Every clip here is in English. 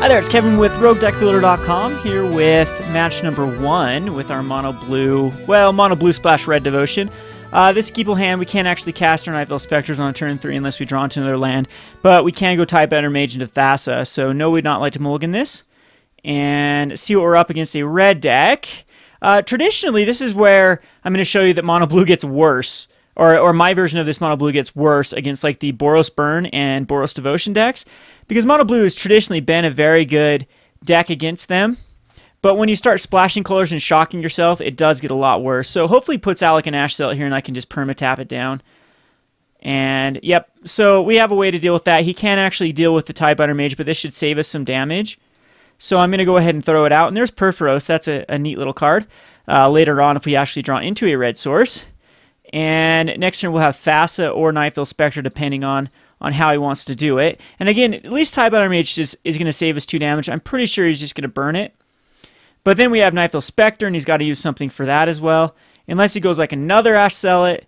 Hi there, it's Kevin with Roguedeckbuilder.com here with match number 1 with our mono blue splash red devotion. This Keeple hand, we can't actually cast our Nightveil Spectres on turn 3 unless we draw into another land, but we can go Tidebender Mage into Thassa, so no, we'd not like to mulligan this. And see what we're up against, a red deck. Traditionally, this is where I'm going to show you that mono blue gets worse, or my version of this mono blue gets worse against like the Boros Burn and Boros Devotion decks, because mono blue has traditionally been a very good deck against them. But when you start splashing colors and shocking yourself, it does get a lot worse. So hopefully it puts Alec and Ash Zealot here and I can just perma-tap it down. And yep, so we have a way to deal with that. He can actually deal with the Tidebender Mage, but this should save us some damage. So I'm going to go ahead and throw it out. And there's Perforos. That's a neat little card. Later on, if we actually draw into a red source. And next turn we'll have Thassa or Nightveil Spectre, depending on how he wants to do it. And again, at least Tidebender Mage is going to save us 2 damage. I'm pretty sure he's just going to burn it. But then we have Nightveil Spectre, and he's got to use something for that as well. Unless he goes like another Ash Zealot.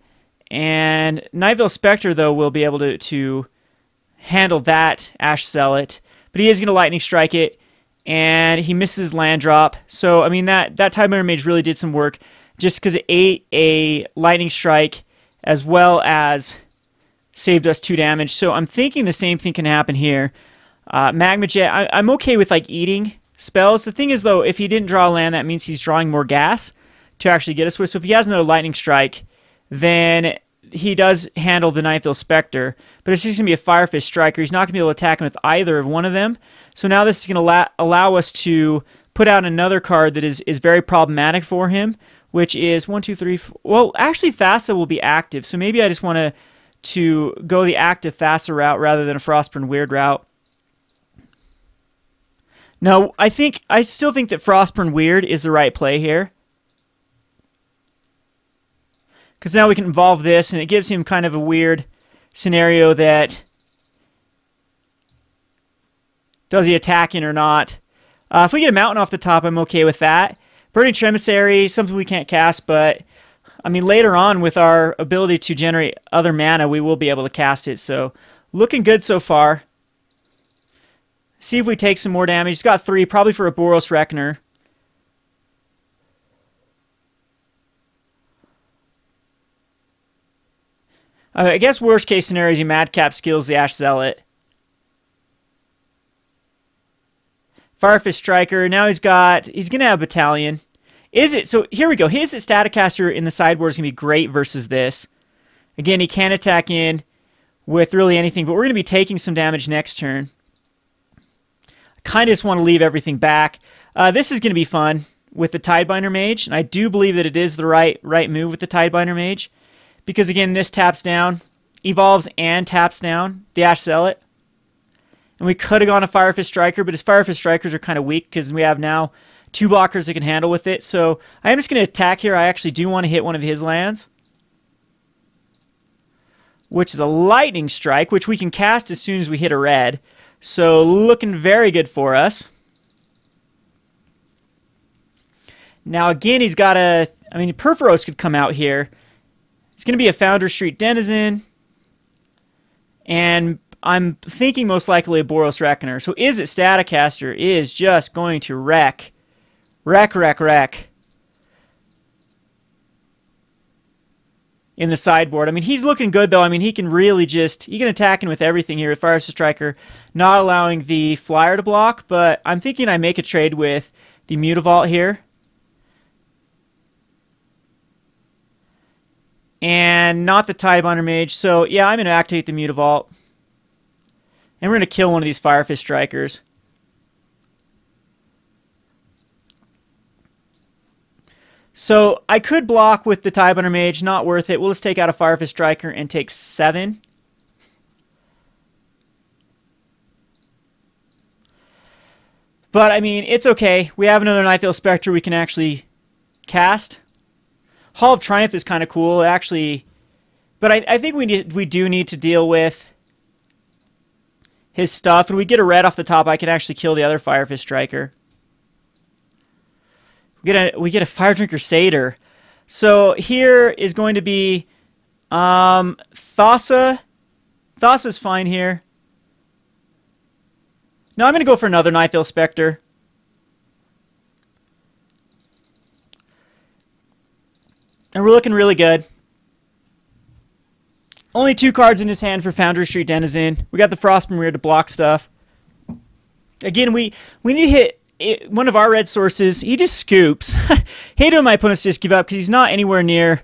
And Nightveil Spectre, though, will be able to handle that Ash Zealot. But he is going to Lightning Strike it. And he misses land drop. So, I mean, that Tidebender Mage really did some work, just because it ate a Lightning Strike as well as saved us 2 damage. So I'm thinking the same thing can happen here. Magma Jet, I'm okay with like eating spells. The thing is, though, if he didn't draw a land, that means he's drawing more gas to actually get us with. So if he has another Lightning Strike, then he does handle the Nightveil Spectre, but it's just going to be a Firefist Striker. He's not going to be able to attack him with either of one of them. So now this is going to allow us to put out another card that is very problematic for him, which is 1, 2, 3, 4. Well, actually Thassa will be active, so maybe I just want to go the active Thassa route rather than a Frostburn Weird route. No, I still think that Frostburn Weird is the right play here. Because now we can involve this, and it gives him kind of a weird scenario that does he attack in or not. If we get a mountain off the top, I'm okay with that. Burning Tremissary, something we can't cast, but I mean later on with our ability to generate other mana, we will be able to cast it. So looking good so far. See if we take some more damage. He's got 3, probably for a Boros Reckoner. I guess worst case scenario is he Madcap skills the Ash Zealot. Firefist Striker. Now he's going to have Battalion. So here we go. His Staticaster in the sideboard is going to be great versus this. Again, he can attack in with really anything, but we're going to be taking some damage next turn. I kind of just want to leave everything back. This is going to be fun with the Tidebender Mage, and I do believe that it is the right move with the Tidebender Mage. Because again, this taps down, evolves and taps down the Ash Zealot. And we could have gone a Firefist Striker, but his Firefist Strikers are kind of weak because we have now 2 blockers that can handle with it. So I am just going to attack here. I actually do want to hit one of his lands, which is a Lightning Strike, which we can cast as soon as we hit a red. So looking very good for us. Now again, he's got Perforos could come out here. It's going to be a Founder Street Denizen, and I'm thinking most likely a Boros Reckoner. So Izzet Staticaster is just going to wreck in the sideboard. I mean, he's looking good, though. I mean, he can really he can attack in with everything here with Firefist Striker, not allowing the Flyer to block, but I'm thinking I make a trade with the Mutavault here. And not the Tidebender Mage. So, yeah, I'm going to activate the Mutavault. And we're going to kill one of these Firefist Strikers. So, I could block with the Tidebender Mage. Not worth it. We'll just take out a Firefist Striker and take 7. But, I mean, it's okay. We have another Nightveil Spectre we can actually cast. Hall of Triumph is kind of cool, actually, but I think we do need to deal with his stuff. And we get a red off the top, I can actually kill the other Firefist Striker. We get a Fire Drinker Satyr. So here is going to be Thassa. Thassa's fine here. Now I'm going to go for another Nightveil Spectre. And we're looking really good. Only 2 cards in his hand for Foundry Street Denizen. We got the Frost Premier to block stuff. Again, we need to hit one of our red sources. He just scoops. Hate when my opponents just give up because he's not anywhere near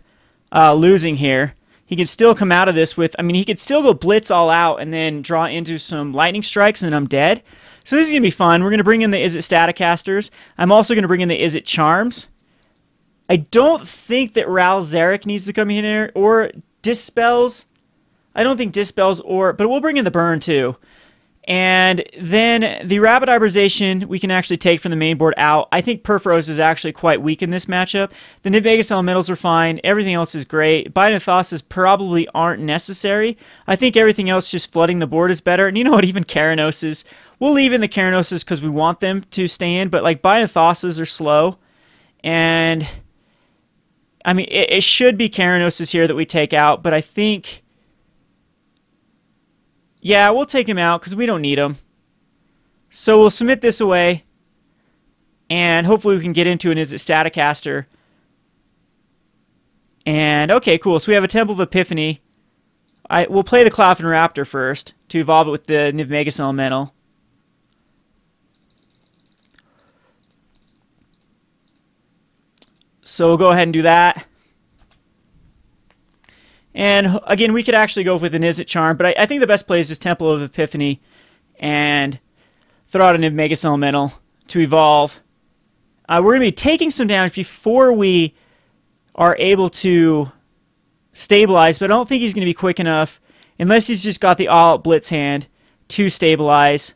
losing here. He can still come out of this with, I mean, he could still go Blitz all out and then draw into some Lightning Strikes and then I'm dead. So this is going to be fun. We're going to bring in the Izzet Staticasters. I'm also going to bring in the Izzet Charms. I don't think that Ral Zarek needs to come in here or Dispels. I don't think Dispels but we'll bring in the Burn too. And then the Rapid Arborization we can actually take from the main board out. I think Perforos is actually quite weak in this matchup. The Nidvegas Elementals are fine. Everything else is great. Bionathosas probably aren't necessary. I think everything else just flooding the board is better. And you know what? Even Karanoses. We'll leave in the Karanoses because we want them to stay in. But like Bionathosas are slow. And I mean, it should be Karanoses here that we take out. But I think... yeah, we'll take him out because we don't need him. So we'll submit this away. And hopefully we can get into an Izzet Staticaster. And, okay, cool. So we have a Temple of Epiphany. We'll play the Cloudfin Raptor first to evolve it with the Niv-Magus Elemental. So we'll go ahead and do that. And again, we could actually go with an Izzet Charm, but I think the best play is just Temple of Epiphany and throw out a Niv-Magus Elemental to evolve. We're going to be taking some damage before we are able to stabilize, but I don't think he's going to be quick enough unless he's just got the all-out Blitz hand to stabilize.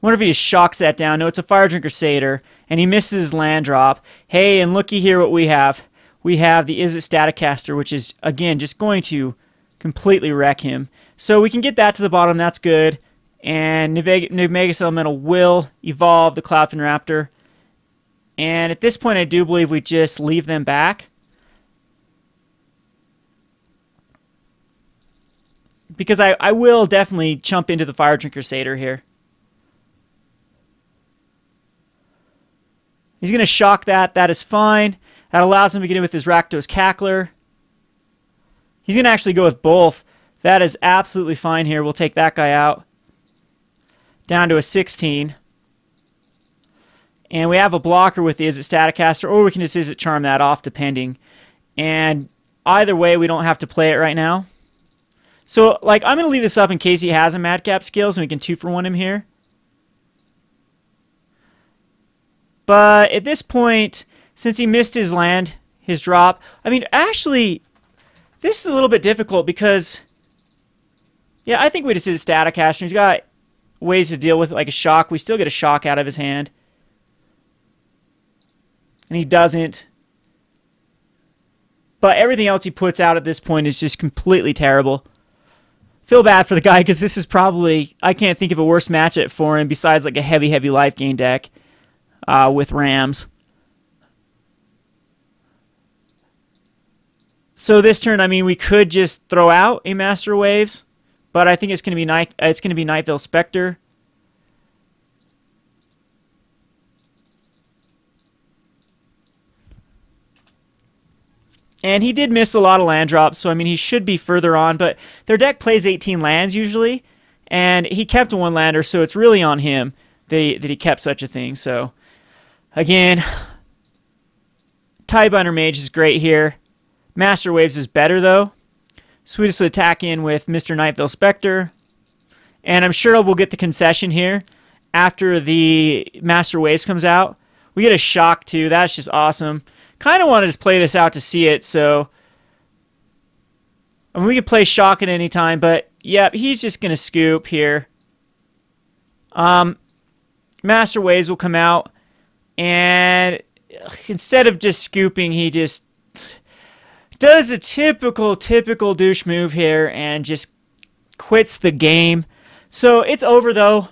Wonder if he just shocks that down. No, it's a Fire Drinker Satyr, and he misses his land drop. Hey, and looky here what we have. We have the Izzet Staticaster, which is, again, just going to completely wreck him. So we can get that to the bottom. That's good. And Niv-Magus Elemental will evolve the Cloudfin Raptor. And at this point, I do believe we just leave them back. Because I will definitely jump into the Fire Drinker Satyr here. He's going to shock that. That is fine. That allows him to get in with his Rakdos Cackler. He's going to actually go with both. That is absolutely fine here. We'll take that guy out. Down to a 16. And we have a blocker with the Izzet Staticaster, or we can just Izzet Charm that off, depending. And either way, we don't have to play it right now. So, like, I'm going to leave this up in case he has a Madcap Skills, and we can 2-for-1 him here. But at this point, since he missed his land, his drop, I mean, actually, this is a little bit difficult because, yeah, I think we just did a Staticaster. He's got ways to deal with it, like a shock. We still get a shock out of his hand. And he doesn't. But everything else he puts out at this point is just completely terrible. Feel bad for the guy because this is probably, I can't think of a worse matchup for him besides like a heavy life gain deck with Rams. So this turn, I mean, we could just throw out a Master Waves, but I think it's going to be Nightveil Spectre. And he did miss a lot of land drops, so I mean, he should be further on, but their deck plays 18 lands usually, and he kept a 1-lander, so it's really on him that he kept such a thing. So, again, Tidebinder Mage is great here. Master Waves is better, though. So we just attack in with Mr. Nightveil Spectre, and I'm sure we'll get the concession here after the Master Waves comes out. We get a shock, too. That's just awesome. Kind of want to just play this out to see it, so I mean, we can play shock at any time, but yeah, he's just going to scoop here. Master Waves will come out, and instead of just scooping, he just does a typical douche move here and just quits the game. So it's over, though.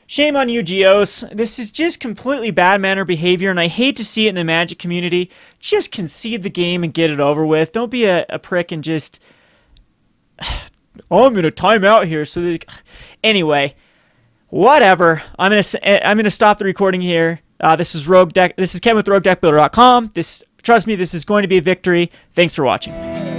Shame on you, Geos. This is just completely bad manner behavior, and I hate to see it in the Magic community. Just concede the game and get it over with. Don't be a prick and just... oh, I'm going to time out here. So that... Anyway, Whatever. I'm gonna stop the recording here. This is Kevin with Roguedeckbuilder.com. Trust me, this is going to be a victory. Thanks for watching.